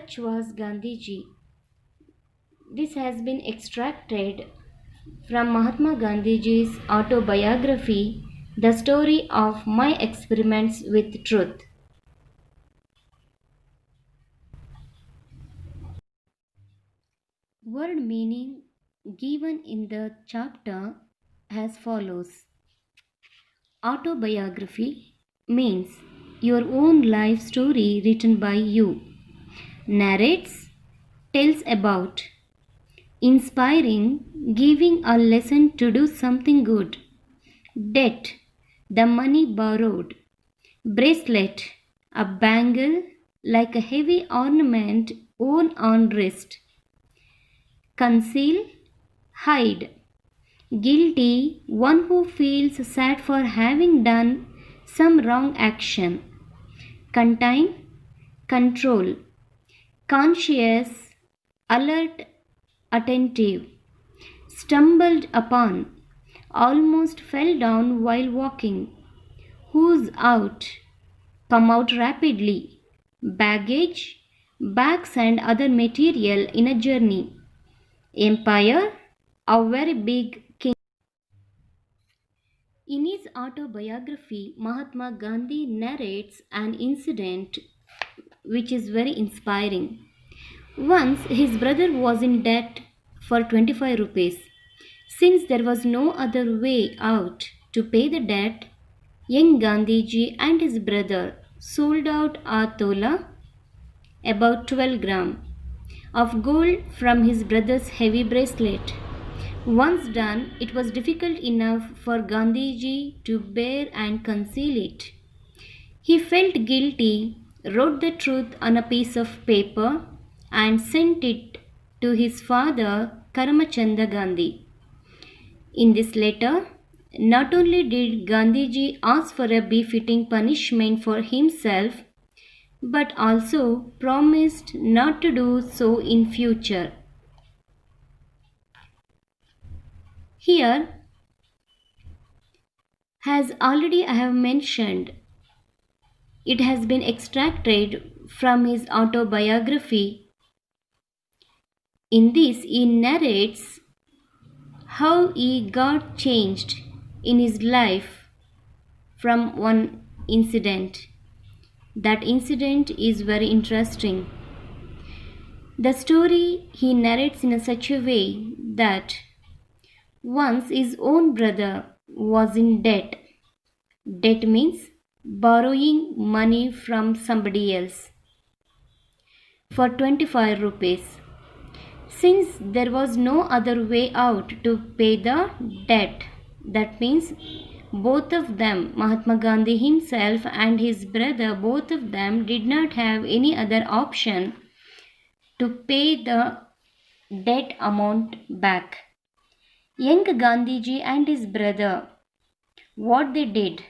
Such was Gandhiji. This has been extracted from Mahatma Gandhiji's autobiography, The Story of My Experiments with Truth. Word meaning given in the chapter as follows. Autobiography means your own life story written by you. Narrates, tells about. Inspiring, giving a lesson to do something good. Debt, the money borrowed. Bracelet, a bangle like a heavy ornament worn on wrist. Conceal, hide. Guilty, one who feels sad for having done some wrong action. Contain, control. Conscious, alert, attentive. Stumbled upon, almost fell down while walking. Who's out, come out rapidly. Baggage, bags and other material in a journey. Empire, a very big king. In his autobiography, Mahatma Gandhi narrates an incident which is very inspiring. Once his brother was in debt for 25 rupees. Since there was no other way out to pay the debt, young Gandhiji and his brother sold out a tola, about 12 gram, of gold from his brother's heavy bracelet. Once done, it was difficult enough for Gandhiji to bear and conceal it. He felt guilty, wrote the truth on a piece of paper, and sent it to his father Karamchand Gandhi. In this letter, not only did Gandhiji ask for a befitting punishment for himself, but also promised not to do so in future. Here, as already I have mentioned, it has been extracted from his autobiography. In this, he narrates how he got changed in his life from one incident. That incident is very interesting. The story he narrates in such a way that once his own brother was in debt. Debt means borrowing money from somebody else for 25 rupees. Since there was no other way out to pay the debt, that means both of them, Mahatma Gandhi himself and his brother, both of them did not have any other option to pay the debt amount back. Young Gandhiji and his brother, what they did,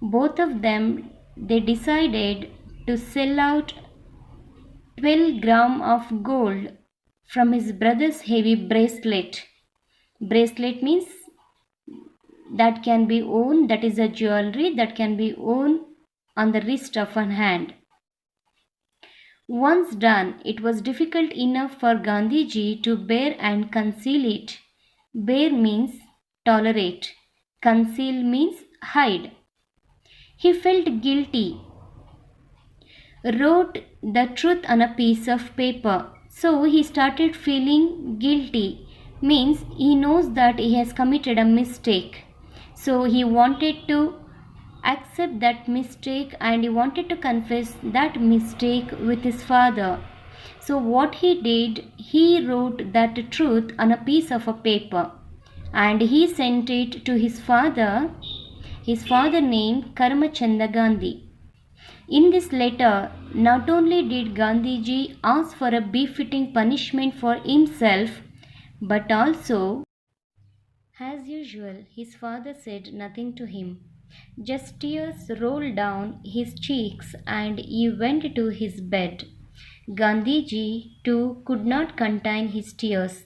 both of them, they decided to sell out 12 gram of gold from his brother's heavy bracelet. Bracelet means that can be worn, that is a jewelry that can be worn on the wrist of an hand. Once done, it was difficult enough for Gandhiji to bear and conceal it. Bear means tolerate. Conceal means hide. He felt guilty, wrote the truth on a piece of paper. So he started feeling guilty, means he knows that he has committed a mistake. So he wanted to accept that mistake and he wanted to confess that mistake with his father. So what he did, he wrote that truth on a piece of a paper and he sent it to his father named Karamchand Gandhi. In this letter, not only did Gandhiji ask for a befitting punishment for himself, but also, as usual, his father said nothing to him. Just tears rolled down his cheeks and he went to his bed. Gandhiji too could not contain his tears.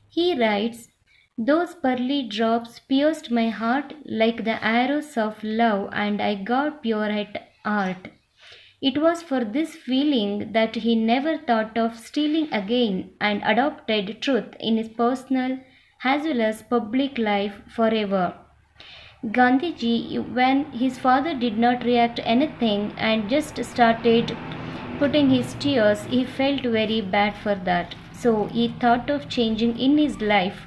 He writes, "Those pearly drops pierced my heart like the arrows of love, and I got pure at heart. It was for this feeling that he never thought of stealing again and adopted truth in his personal as well as public life forever. Gandhiji, when his father did not react anything and just started putting his tears, he felt very bad for that. So he thought of changing in his life.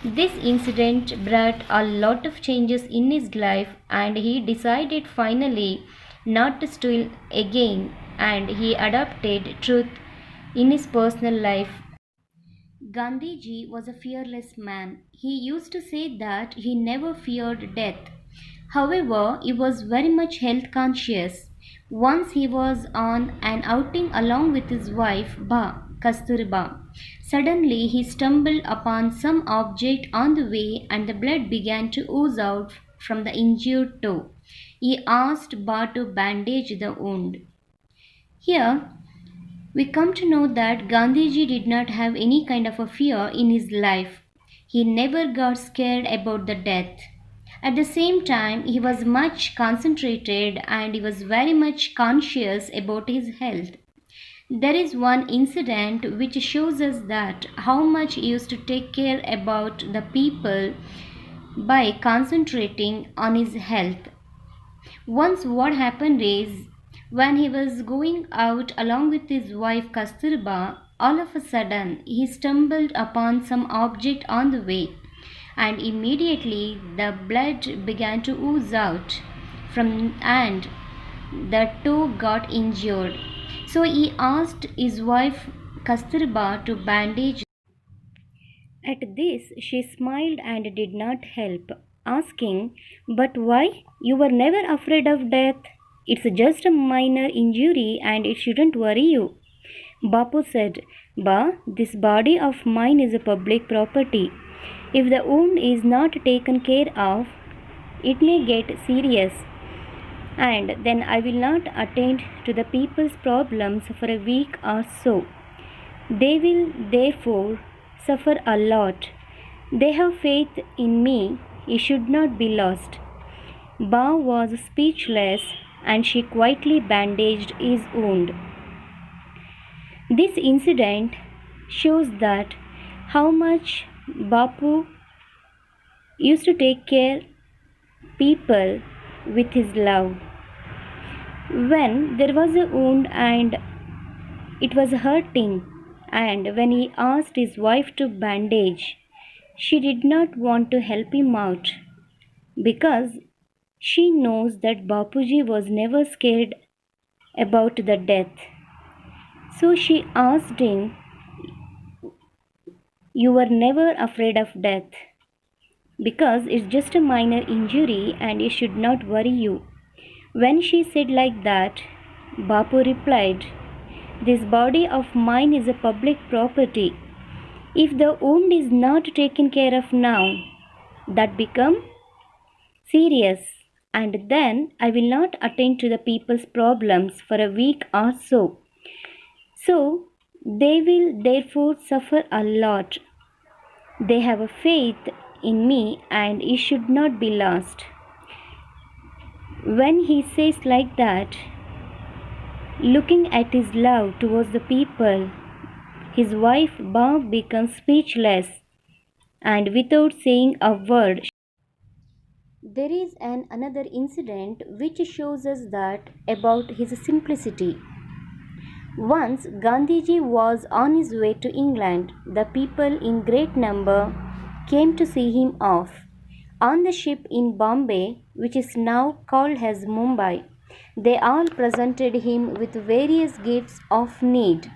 This incident brought a lot of changes in his life and he decided finally not to steal again and he adopted truth in his personal life. Gandhiji was a fearless man. He used to say that he never feared death. However, he was very much health conscious. Once he was on an outing along with his wife, Kasturba. Suddenly, he stumbled upon some object on the way and the blood began to ooze out from the injured toe. He asked Ba to bandage the wound. Here, we come to know that Gandhiji did not have any kind of a fear in his life. He never got scared about the death. At the same time, he was much concentrated and he was very much conscious about his health. There is one incident which shows us that how much he used to take care about the people by concentrating on his health. Once what happened is when he was going out along with his wife Kasturba, all of a sudden he stumbled upon some object on the way and immediately the blood began to ooze out from and the toe got injured. So he asked his wife Kasturba to bandage. At this she smiled and did not help, asking, "But why? You were never afraid of death. It's just a minor injury and it shouldn't worry you." Bapu said, "Ba, this body of mine is a public property. If the wound is not taken care of, it may get serious, and then I will not attend to the people's problems for a week or so. They will therefore suffer a lot. They have faith in me. It should not be lost." Ba was speechless and she quietly bandaged his wound. This incident shows that how much Bapu used to take care people with his love. When there was a wound and it was hurting, and when he asked his wife to bandage, she did not want to help him out because she knows that Bapuji was never scared about the death. So she asked him, "You were never afraid of death because it's just a minor injury and it should not worry you." When she said like that, Bapu replied, "This body of mine is a public property. If the wound is not taken care of now, that become serious, and then I will not attend to the people's problems for a week or so. So they will therefore suffer a lot. They have a faith in me and it should not be lost." When he says like that, looking at his love towards the people, his wife Ba becomes speechless and without saying a word. There is another incident which shows us that about his simplicity. Once Gandhiji was on his way to England. The people in great number came to see him off. On the ship in Bombay, which is now called as Mumbai, they all presented him with various gifts of need,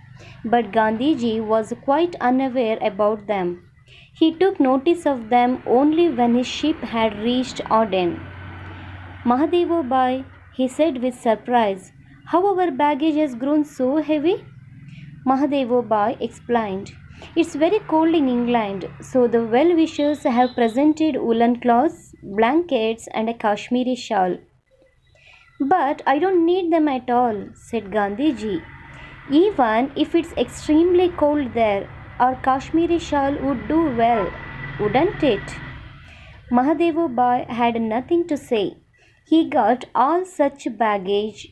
but Gandhiji was quite unaware about them. He took notice of them only when his ship had reached Aden. "Mahadevo Bhai," he said with surprise, "how our baggage has grown so heavy?" Mahadevo Bhai explained, "It's very cold in England, so the well-wishers have presented woolen cloths, blankets and a Kashmiri shawl." "But I don't need them at all," said Gandhiji. "Even if it's extremely cold there, our Kashmiri shawl would do well, wouldn't it?" Mahadevo Bhai had nothing to say. He got all such baggage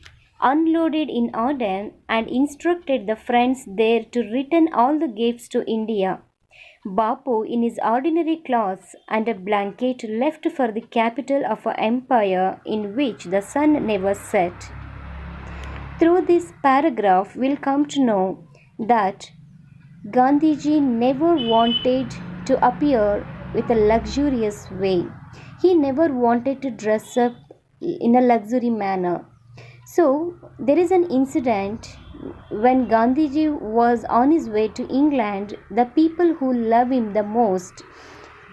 unloaded in Aden, and instructed the friends there to return all the gifts to India. Bapu, in his ordinary clothes and a blanket, left for the capital of an empire in which the sun never set. Through this paragraph, we'll come to know that Gandhiji never wanted to appear with a luxurious way. He never wanted to dress up in a luxury manner. So, there is an incident when Gandhiji was on his way to England. The people who love him the most,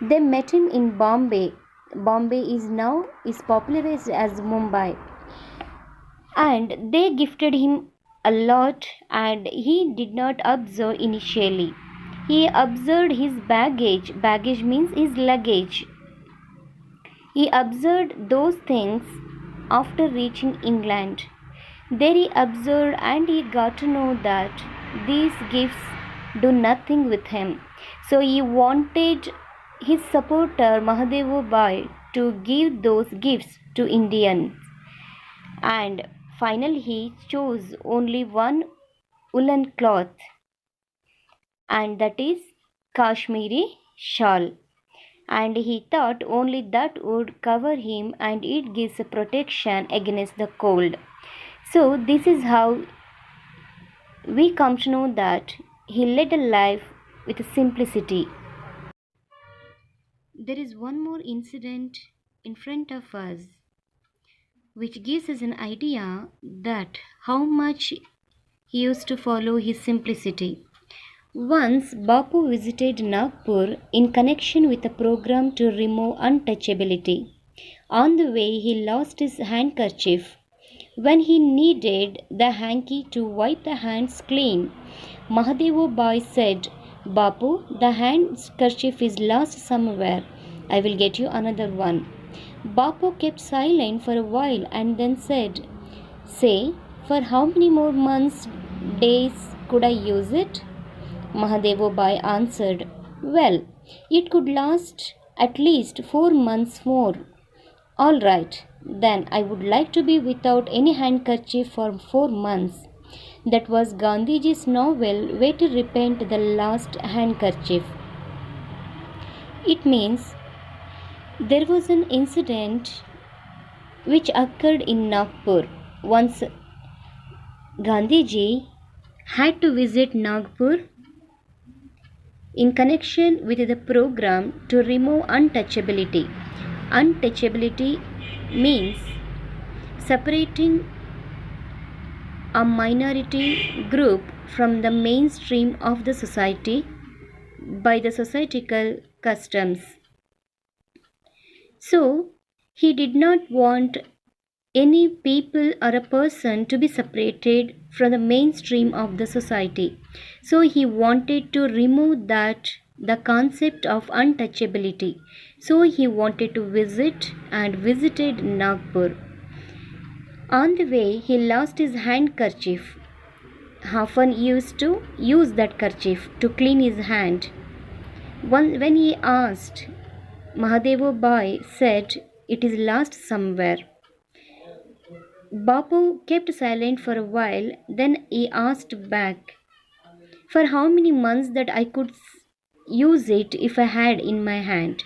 they met him in Bombay. Bombay is popularized as Mumbai, and they gifted him a lot, and he did not observe initially. He observed his baggage. Baggage means his luggage. He observed those things after reaching England. There he observed and he got to know that these gifts do nothing with him. So he wanted his supporter Mahadevo Bhai to give those gifts to Indians. And finally he chose only one woolen cloth, and that is Kashmiri shawl. And he thought only that would cover him and it gives a protection against the cold. So this is how we come to know that he led a life with simplicity. There is one more incident in front of us which gives us an idea that how much he used to follow his simplicity. Once Bapu visited Nagpur in connection with a program to remove untouchability. On the way he lost his handkerchief. When he needed the hanky to wipe the hands clean, Mahadevo Bhai said, Bapu, the handkerchief is lost somewhere. I will get you another one. Bapu kept silent for a while and then said, Say, for how many more months, days could I use it? Mahadevo Bhai answered, Well, it could last at least 4 months more. All right, then I would like to be without any handkerchief for 4 months. That was Gandhiji's novel Way to Repent the Last Handkerchief. It means there was an incident which occurred in Nagpur. Once Gandhiji had to visit Nagpur in connection with the program to remove untouchability. Untouchability means separating a minority group from the mainstream of the society by the societal customs. So, he did not want any people or a person to be separated from the mainstream of the society. So, he wanted to remove the concept of untouchability. So, he wanted to visit and visited Nagpur. On the way, he lost his handkerchief. Often used to use that kerchief to clean his hand. When he asked, Mahadevo Bhai said, It is lost somewhere. Bapu kept silent for a while, then he asked back, For how many months that I could use it if I had in my hand?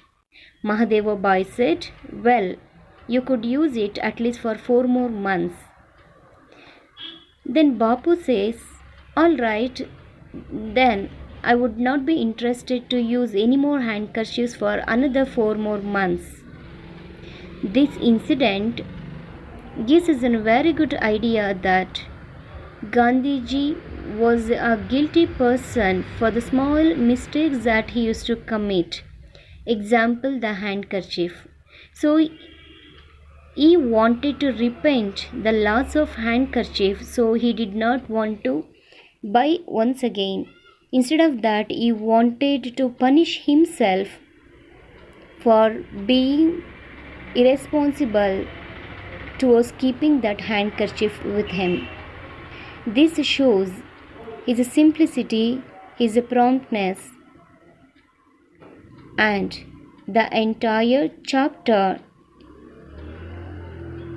Mahadevo Bhai said, Well, you could use it at least for 4 more months. Then Bapu says, All right, then I would not be interested to use any more handkerchiefs for another 4 more months. This incident gives us a very good idea that Gandhiji was a guilty person for the small mistakes that he used to commit. Example, the handkerchief. So he wanted to repent the loss of handkerchief, so he did not want to buy once again. Instead of that, he wanted to punish himself for being irresponsible towards keeping that handkerchief with him. This shows his simplicity, his promptness, and the entire chapter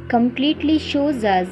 completely shows us